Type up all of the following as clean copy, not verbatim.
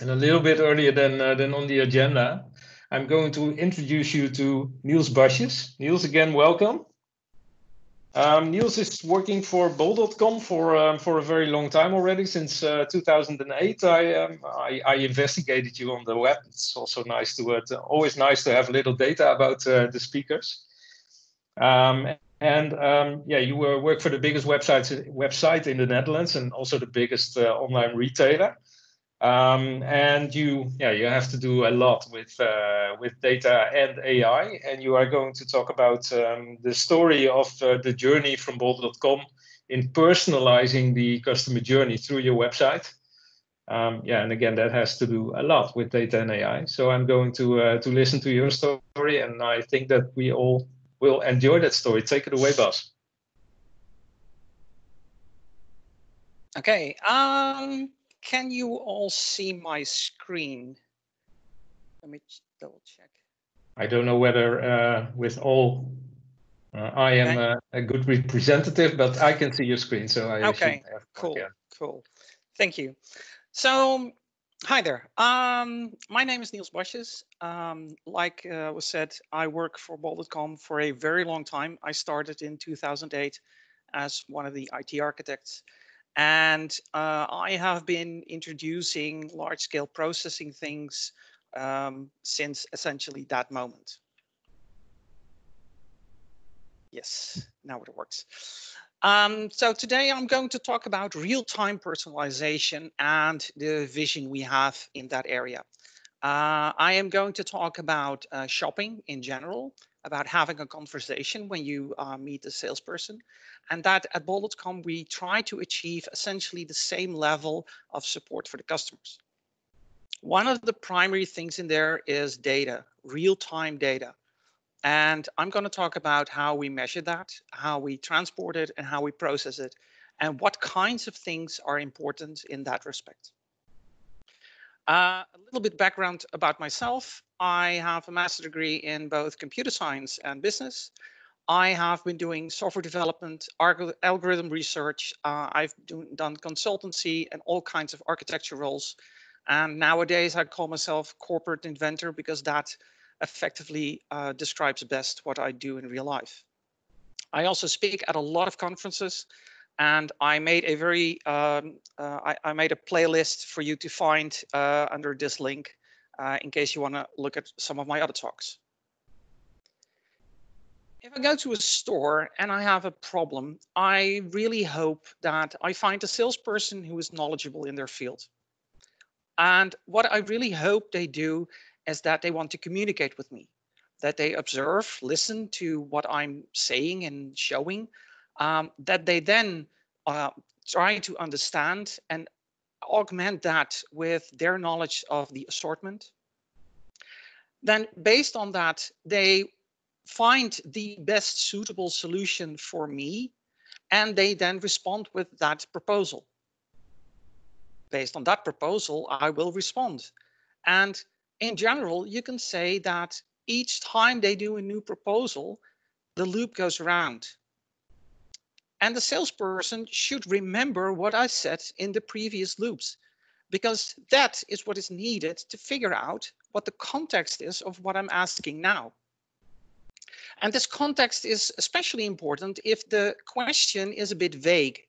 And a little bit earlier than on the agenda, I'm going to introduce you to Niels Basjes. Niels, again, welcome. Niels is working for bol.com for a very long time already, since 2008. I investigated you on the web. It's also nice always nice to have a little data about the speakers. Yeah, you work for the biggest website in the Netherlands and also the biggest online retailer. And you have to do a lot with data and AI, and you are going to talk about the story of the journey from bol.com in personalizing the customer journey through your website. And again, that has to do a lot with data and AI. So I'm going to listen to your story, and I think that we all will enjoy that story. Take it away, Bas. Okay. Can you all see my screen? Let me double check. I don't know whether with all I am a good representative, but I can see your screen, so I okay. Cool. Thank you. So, hi there. My name is Niels Basjes. Like was said, I work for bol.com for a very long time. I started in 2008 as one of the IT architects. And I have been introducing large-scale processing things since essentially that moment. Yes, now it works. So today I'm going to talk about real-time personalization and the vision we have in that area. I am going to talk about shopping in general, about having a conversation when you meet a salesperson, and that at bol.com we try to achieve essentially the same level of support for the customers. One of the primary things in there is data, real-time data. And I'm going to talk about how we measure that, how we transport it, and how we process it, and what kinds of things are important in that respect. A little bit background about myself. I have a master's degree in both computer science and business. I have been doing software development, algorithm research. I've done consultancy and all kinds of architecture roles. And nowadays I call myself corporate inventor because that effectively describes best what I do in real life. I also speak at a lot of conferences, and I made a I made a playlist for you to find under this link in case you want to look at some of my other talks. If I go to a store and I have a problem, I really hope that I find a salesperson who is knowledgeable in their field. And what I really hope they do is that they want to communicate with me, that they observe, listen to what I'm saying and showing, that they then try to understand and augment that with their knowledge of the assortment. Then based on that, they find the best suitable solution for me, and they then respond with that proposal. Based on that proposal, I will respond. And in general, you can say that each time they do a new proposal, the loop goes around. And the salesperson should remember what I said in the previous loops, because that is what is needed to figure out what the context is of what I'm asking now. And this context is especially important if the question is a bit vague.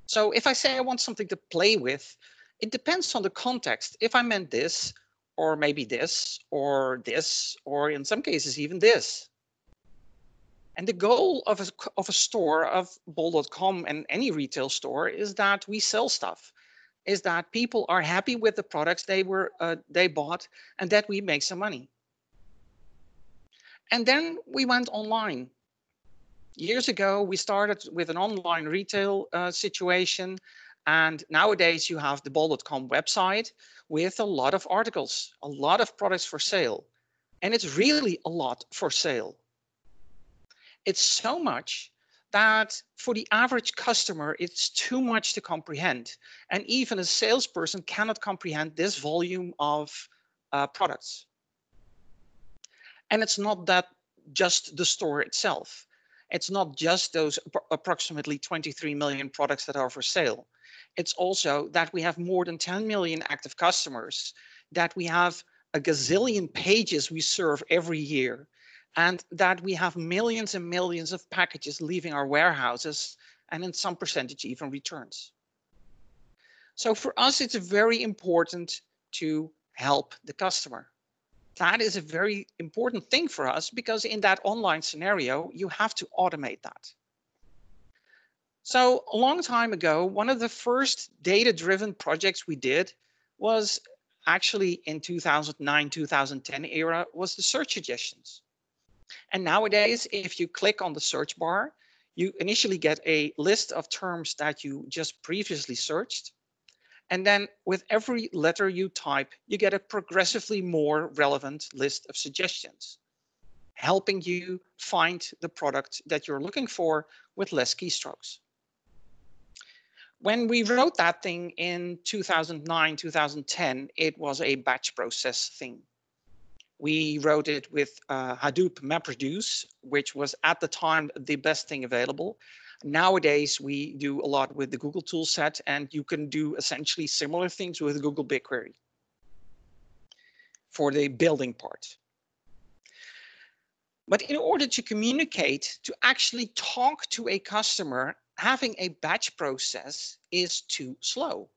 So if I say I want something to play with, it depends on the context. If I meant this, or maybe this, or in some cases even this. And the goal of a store, of bol.com and any retail store, is that we sell stuff, is that people are happy with the products they bought, and that we make some money. And then we went online. Years ago, we started with an online retail situation. And nowadays, you have the bol.com website with a lot of articles, a lot of products for sale. And it's really a lot for sale. It's so much that for the average customer, it's too much to comprehend. And even a salesperson cannot comprehend this volume of products. And it's not that just the store itself. It's not just those approximately 23 million products that are for sale. It's also that we have more than 10 million active customers, that we have a gazillion pages we serve every year, and that we have millions and millions of packages leaving our warehouses, and in some percentage even returns. So for us, it's very important to help the customer. That is a very important thing for us, because in that online scenario, you have to automate that. So a long time ago, one of the first data-driven projects we did was actually in 2009, 2010 era, was the search suggestions. And nowadays, if you click on the search bar, you initially get a list of terms that you just previously searched. And then with every letter you type, you get a progressively more relevant list of suggestions, helping you find the product that you're looking for with less keystrokes. When we wrote that thing in 2009, 2010, it was a batch process thing. We wrote it with Hadoop MapReduce, which was at the time the best thing available. Nowadays, we do a lot with the Google toolset, and you can do essentially similar things with Google BigQuery for the building part. But in order to communicate, to actually talk to a customer, having a batch process is too slow.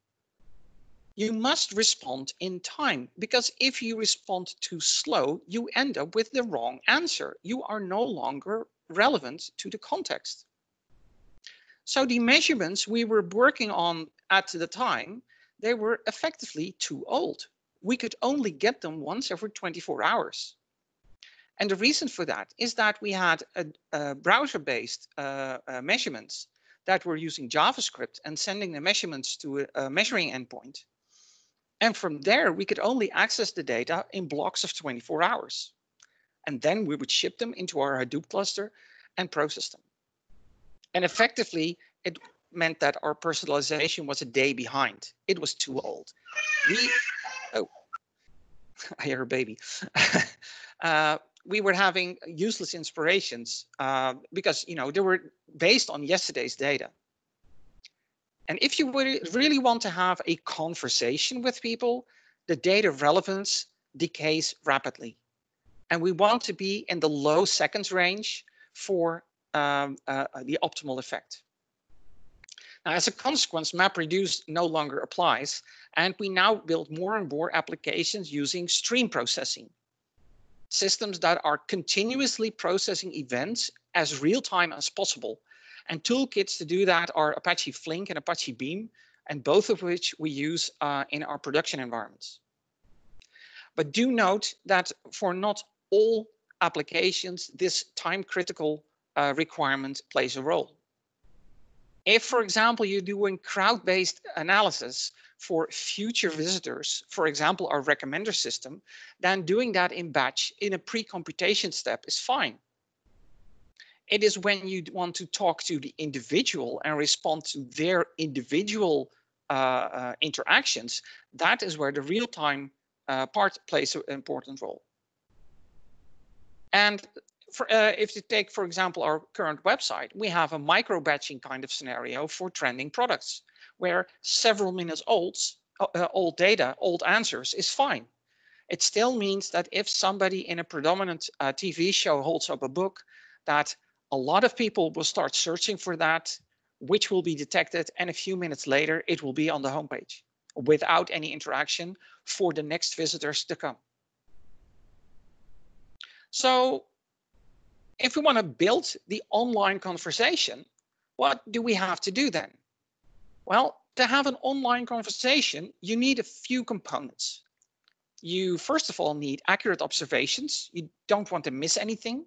You must respond in time, because if you respond too slow, you end up with the wrong answer. You are no longer relevant to the context. So the measurements we were working on at the time, they were effectively too old. We could only get them once every 24 hours. And the reason for that is that we had a browser-based measurements that were using JavaScript and sending the measurements to a measuring endpoint. And from there, we could only access the data in blocks of 24 hours. And then we would ship them into our Hadoop cluster and process them. And effectively, it meant that our personalization was a day behind. It was too old. Oh, I hear a baby. We were having useless inspirations because they were based on yesterday's data. And if you really want to have a conversation with people, the data relevance decays rapidly. And we want to be in the low seconds range for the optimal effect. Now, as a consequence, MapReduce no longer applies, and we now build more and more applications using stream processing. Systems that are continuously processing events as real-time as possible. And toolkits to do that are Apache Flink and Apache Beam, and both of which we use in our production environments. But do note that for not all applications, this time-critical requirement plays a role. If, for example, you're doing crowd-based analysis for future visitors, for example, our recommender system, then doing that in batch in a pre-computation step is fine. It is when you want to talk to the individual and respond to their individual interactions, that is where the real-time part plays an important role. And if you take, for example, our current website, we have a micro-batching kind of scenario for trending products, where several minutes old data, old answers is fine. It still means that if somebody in a predominant TV show holds up a book, that a lot of people will start searching for that, which will be detected, and a few minutes later, it will be on the homepage without any interaction for the next visitors to come. So if we want to build the online conversation, what do we have to do then? Well, to have an online conversation, you need a few components. You, first of all, need accurate observations. You don't want to miss anything.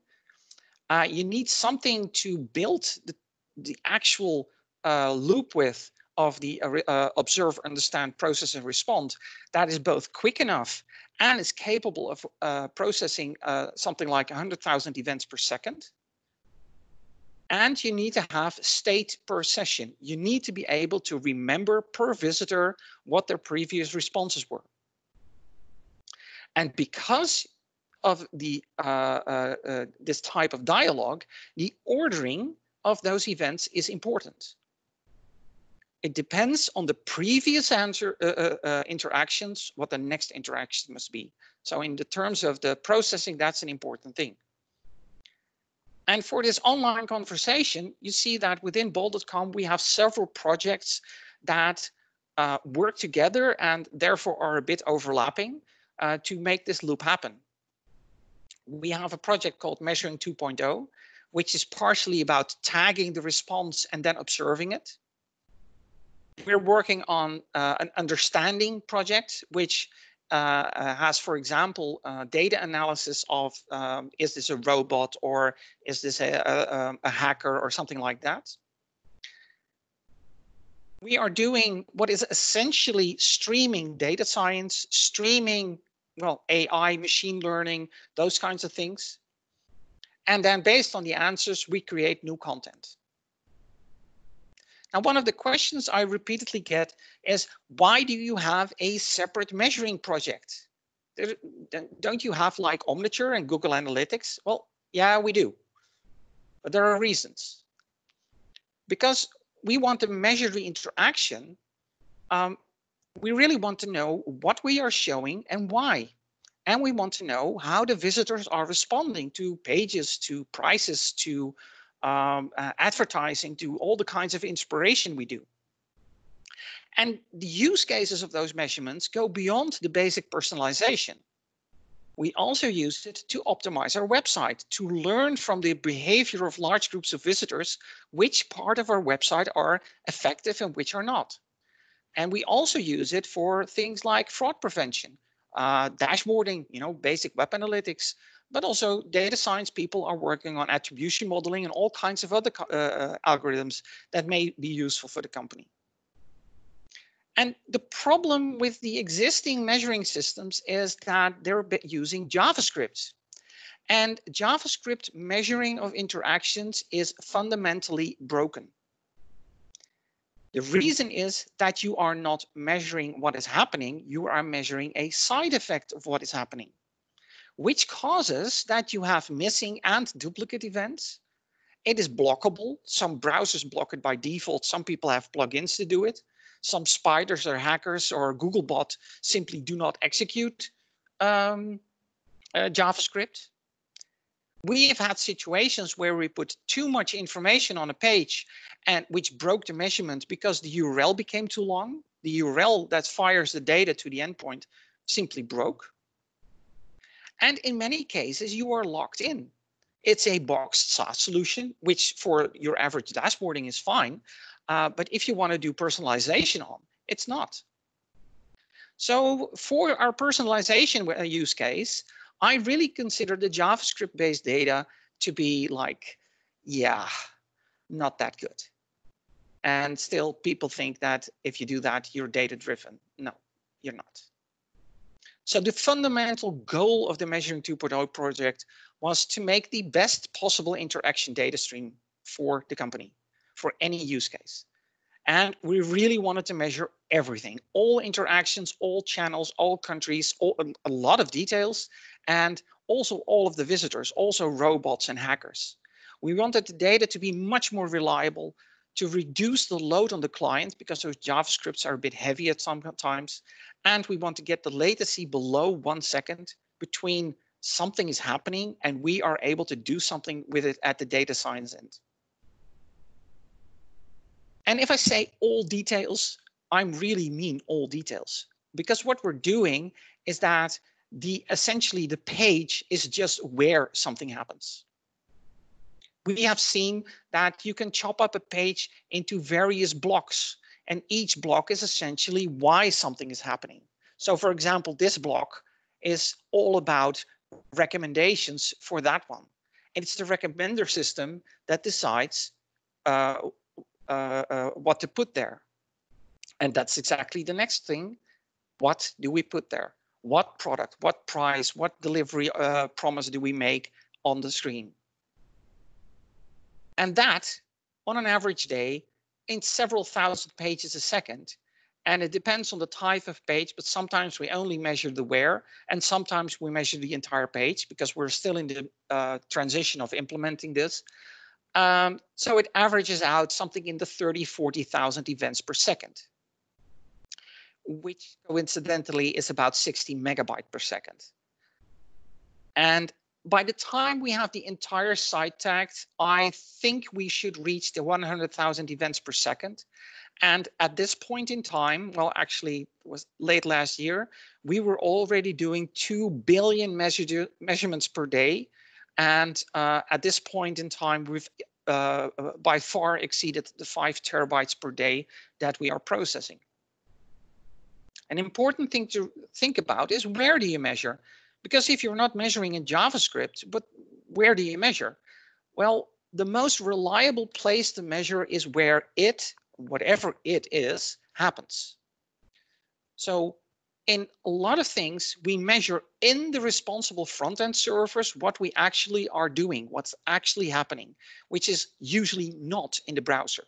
You need something to build the actual loop with of the observe, understand, process, and respond that is both quick enough and is capable of processing something like 100,000 events per second. And you need to have state per session. You need to be able to remember per visitor what their previous responses were. And because of the this type of dialogue, the ordering of those events is important. It depends on the previous interactions, what the next interaction must be. So in the terms of the processing, that's an important thing. And for this online conversation, you see that within bol.com, we have several projects that work together and therefore are a bit overlapping to make this loop happen. We have a project called Measuring 2.0, which is partially about tagging the response and then observing it. We're working on an understanding project, which has, for example, data analysis of is this a robot or is this a hacker or something like that. We are doing what is essentially streaming data science, streaming, well, AI, machine learning, those kinds of things. And then based on the answers, we create new content. Now, one of the questions I repeatedly get is, why do you have a separate measuring project? Don't you have like Omniture and Google Analytics? Well, yeah, we do. But there are reasons. Because we want to measure the interaction, we really want to know what we are showing and why. And we want to know how the visitors are responding to pages, to prices, to advertising, to all the kinds of inspiration we do. And the use cases of those measurements go beyond the basic personalization. We also use it to optimize our website, to learn from the behavior of large groups of visitors, which part of our website are effective and which are not. And we also use it for things like fraud prevention, dashboarding, basic web analytics, but also data science people are working on attribution modeling and all kinds of other algorithms that may be useful for the company. And the problem with the existing measuring systems is that they're using JavaScript. And JavaScript measuring of interactions is fundamentally broken. The reason is that you are not measuring what is happening, you are measuring a side effect of what is happening, which causes that you have missing and duplicate events. It is blockable. Some browsers block it by default. Some people have plugins to do it. Some spiders or hackers or Googlebot simply do not execute JavaScript. We have had situations where we put too much information on a page and which broke the measurement because the URL became too long. The URL that fires the data to the endpoint simply broke. And in many cases, you are locked in. It's a boxed SaaS solution, which for your average dashboarding is fine. But if you want to do personalization on, it's not. So for our personalization use case, I really consider the JavaScript-based data to be like, yeah, not that good. And still people think that if you do that, you're data-driven. No, you're not. So the fundamental goal of the Measuring 2.0 project was to make the best possible interaction data stream for the company, for any use case. And we really wanted to measure everything, all interactions, all channels, all countries, a lot of details, and also all of the visitors, also robots and hackers. We wanted the data to be much more reliable, to reduce the load on the client because those JavaScripts are a bit heavy at some times. And we want to get the latency below 1 second between something is happening and we are able to do something with it at the data science end. And if I say all details, I really mean all details, because what we're doing is that essentially the page is just where something happens. We have seen that you can chop up a page into various blocks, and each block is essentially why something is happening. So for example, this block is all about recommendations for that one. And it's the recommender system that decides what to put there. And that's exactly the next thing. What do we put there? What product, what price, what delivery promise do we make on the screen? And that, on an average day, in several thousand pages a second. And it depends on the type of page, but sometimes we only measure the where, and sometimes we measure the entire page because we're still in the transition of implementing this. So it averages out something in the 40,000 events per second, which coincidentally is about 60 megabytes per second. And by the time we have the entire site tagged, I think we should reach the 100,000 events per second. And at this point in time, well, actually it was late last year, we were already doing 2 billion measurements per day. And at this point in time, we've by far exceeded the 5 terabytes per day that we are processing. An important thing to think about is, where do you measure? Because if you're not measuring in JavaScript, but where do you measure? Well, the most reliable place to measure is where it, whatever it is, happens. So in a lot of things, we measure in the responsible front-end servers what we actually are doing, what's actually happening, which is usually not in the browser.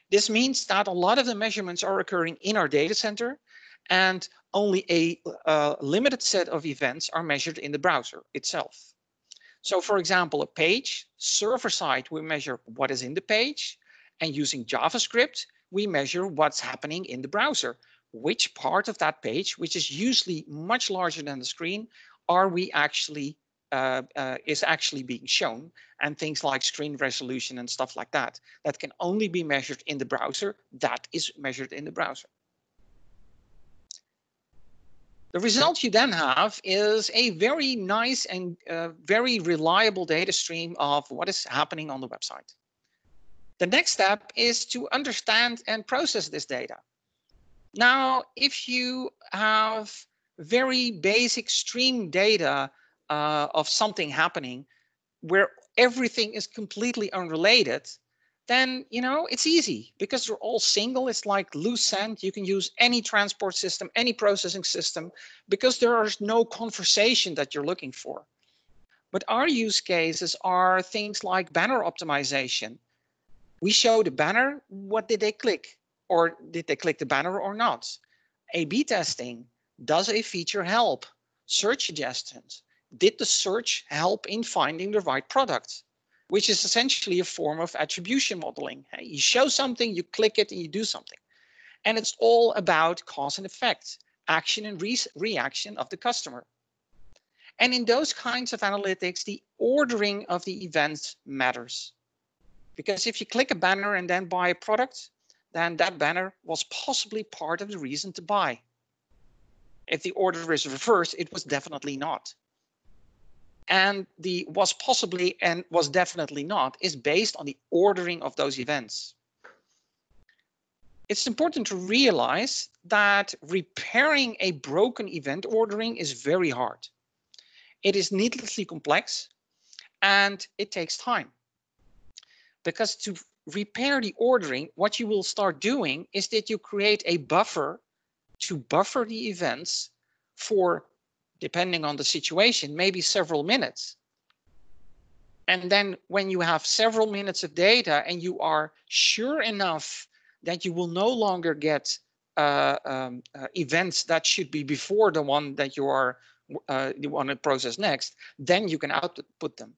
This means that a lot of the measurements are occurring in our data center, and only a limited set of events are measured in the browser itself. So for example, a page, server side, we measure what is in the page, and using JavaScript, we measure what's happening in the browser. Which part of that page, which is usually much larger than the screen, are we actually is actually being shown, and things like screen resolution and stuff like that, that can only be measured in the browser, that is measured in the browser. The result you then have is a very nice and very reliable data stream of what is happening on the website. The next step is to understand and process this data. Now, if you have very basic stream data of something happening where everything is completely unrelated, then, you know, it's easy because they're all single. It's like loose sand. You can use any transport system, any processing system, because there is no conversation that you're looking for. But our use cases are things like banner optimization. We show the banner, what did they click? Or did they click the banner or not? A/B testing, does a feature help? Search suggestions, did the search help in finding the right product? Which is essentially a form of attribution modeling. You show something, you click it, and you do something. And it's all about cause and effect, action and reaction of the customer. And in those kinds of analytics, the ordering of the events matters. Because if you click a banner and then buy a product, then that banner was possibly part of the reason to buy. If the order is reversed, it was definitely not. And the was possibly and was definitely not is based on the ordering of those events. It's important to realize that repairing a broken event ordering is very hard. It is needlessly complex and it takes time. Because to repair the ordering, what you will start doing is that you create a buffer to buffer the events for, depending on the situation, maybe several minutes. And then when you have several minutes of data and you are sure enough that you will no longer get events that should be before the one that you want to process next, then you can output them.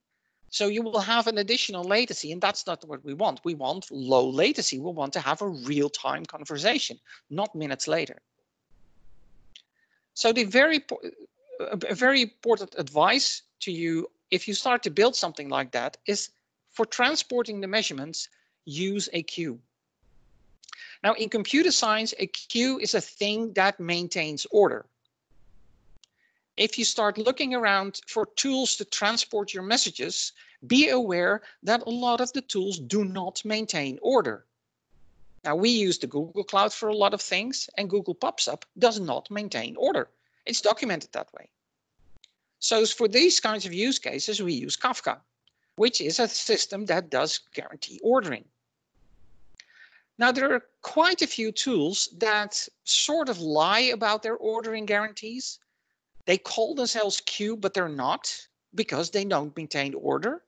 So you will have an additional latency, and that's not what we want. We want low latency. We want to have a real-time conversation, not minutes later. So the very important advice to you, if you start to build something like that, is for transporting the measurements, use a queue. Now, in computer science, a queue is a thing that maintains order. If you start looking around for tools to transport your messages, be aware that a lot of the tools do not maintain order. Now, we use the Google Cloud for a lot of things, and Google PubSub does not maintain order. It's documented that way. So for these kinds of use cases, we use Kafka, which is a system that does guarantee ordering. Now, there are quite a few tools that sort of lie about their ordering guarantees. They call themselves queue, but they're not, because they don't maintain order.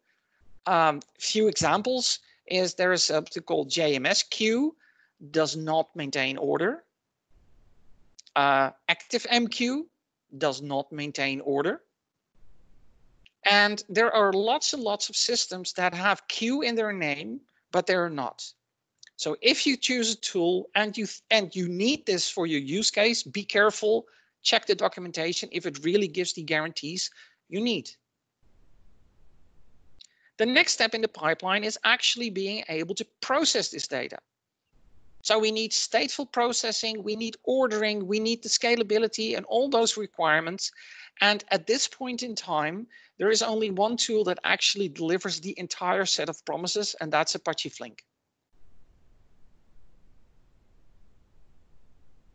Few examples is there is something called JMS queue, does not maintain order. ActiveMQ does not maintain order. And there are lots and lots of systems that have Q in their name, but they're not. So if you choose a tool and you need this for your use case, be careful, check the documentation if it really gives the guarantees you need. The next step in the pipeline is actually being able to process this data. So we need stateful processing, we need ordering, we need the scalability and all those requirements. And at this point in time, there is only one tool that actually delivers the entire set of promises, and that's Apache Flink.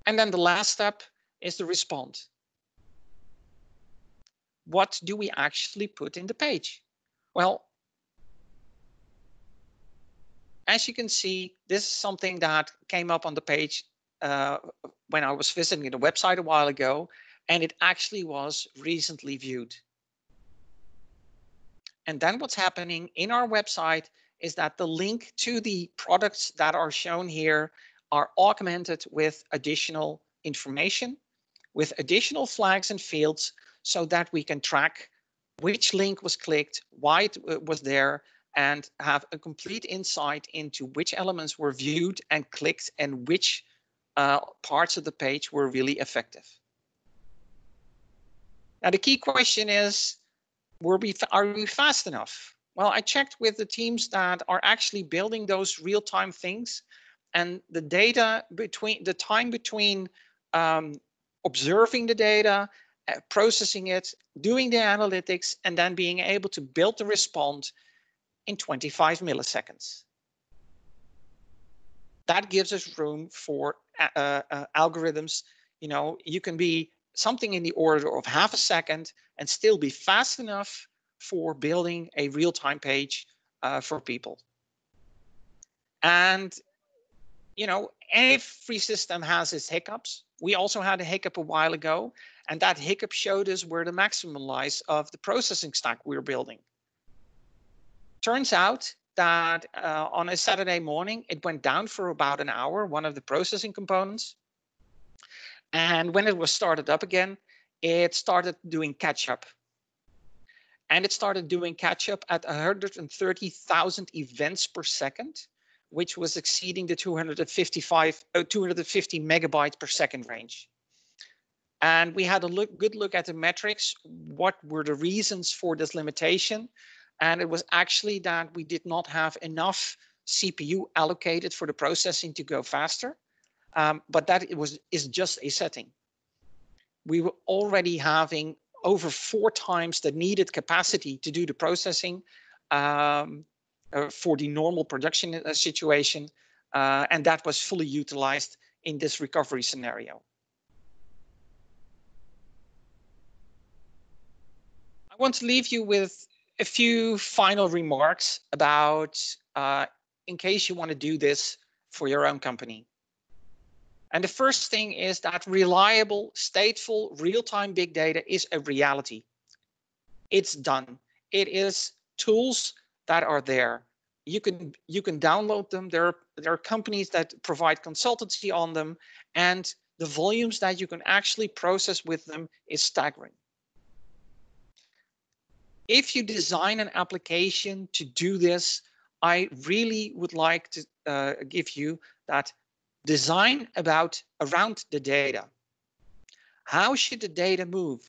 And then the last step is the respond. What do we actually put in the page? Well, as you can see, this is something that came up on the page when I was visiting the website a while ago, and it actually was recently viewed. And then what's happening in our website is that the link to the products that are shown here are augmented with additional information, with additional flags and fields, so that we can track which link was clicked, why it was there, and have a complete insight into which elements were viewed and clicked and which parts of the page were really effective. Now, the key question is, are we fast enough? Well, I checked with the teams that are actually building those real-time things, and the time between observing the data, processing it, doing the analytics, and then being able to build the response in 25 milliseconds. That gives us room for algorithms. You know, you can be something in the order of half a second and still be fast enough for building a real-time page for people. And, you know, every system has its hiccups. We also had a hiccup a while ago, and that hiccup showed us where the maximum lies of the processing stack we're building. Turns out that on a Saturday morning, it went down for about an hour, one of the processing components. And when it was started up again, it started doing catch up. And it started doing catch up at 130,000 events per second, which was exceeding the 250 megabytes per second range. And we had a good look at the metrics. What were the reasons for this limitation? And it was actually that we did not have enough CPU allocated for the processing to go faster. But that is just a setting. We were already having over 4 times the needed capacity to do the processing for the normal production situation. And that was fully utilized in this recovery scenario. I want to leave you with a few final remarks about in case you want to do this for your own company. And the first thing is that reliable, stateful, real-time big data is a reality. It's done. It is tools that are there. You can download them. There are companies that provide consultancy on them, and the volumes that you can actually process with them is staggering. If you design an application to do this, I really would like to give you that design around the data. How should the data move?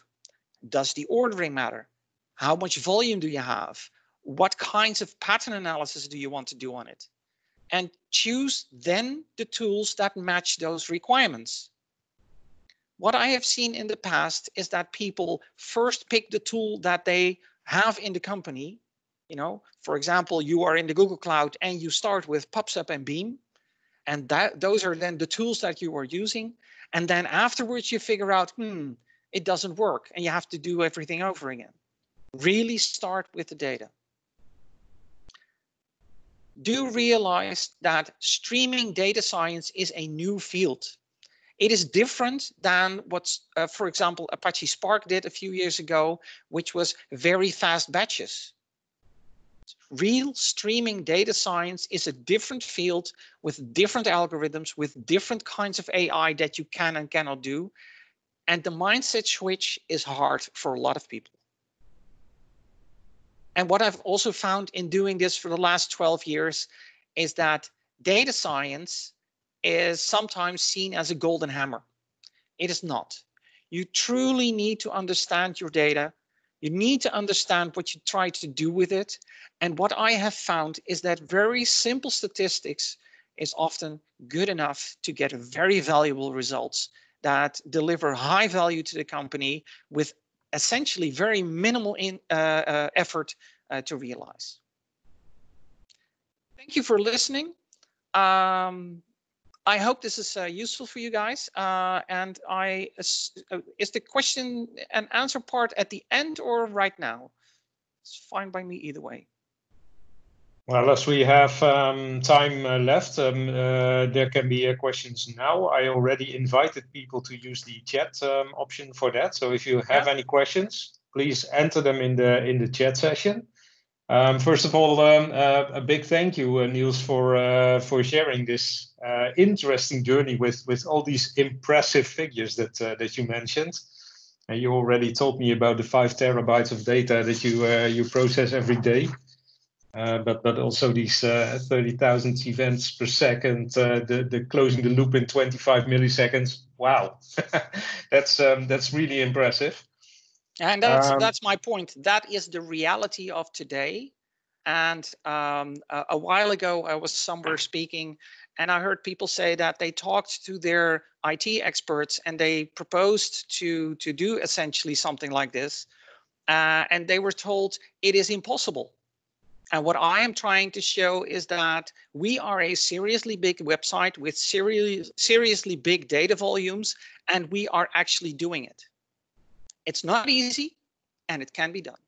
Does the ordering matter? How much volume do you have? What kinds of pattern analysis do you want to do on it? And choose then the tools that match those requirements. What I have seen in the past is that people first pick the tool that they have in the company. You know, for example, you are in the Google Cloud and you start with PubSub and Beam. And those are then the tools that you are using. And then afterwards you figure out, it doesn't work. And you have to do everything over again. Really start with the data. Do realize that streaming data science is a new field. It is different than what, for example, Apache Spark did a few years ago, which was very fast batches. Real streaming data science is a different field with different algorithms, with different kinds of AI that you can and cannot do. And the mindset switch is hard for a lot of people. And what I've also found in doing this for the last 12 years is that data science is sometimes seen as a golden hammer. It is not. You truly need to understand your data. You need to understand what you try to do with it. And what I have found is that very simple statistics is often good enough to get very valuable results that deliver high value to the company with essentially very minimal effort to realize. Thank you for listening. I hope this is useful for you guys. And is the question and answer part at the end or right now? It's fine by me either way. Well, as we have time left, there can be questions now. I already invited people to use the chat option for that. So if you have any questions, please enter them in the chat session. First of all, a big thank you, Niels, for sharing this interesting journey with all these impressive figures that you mentioned. And you already told me about the 5 terabytes of data that you process every day. But also these 30,000 events per second, the closing the loop in 25 milliseconds. Wow, that's really impressive. And that's my point. That is the reality of today. And a while ago, I was somewhere speaking, and I heard people say that they talked to their IT experts and they proposed to do essentially something like this, and they were told it is impossible. And what I am trying to show is that we are a seriously big website with seriously big data volumes, and we are actually doing it. It's not easy, and it can be done.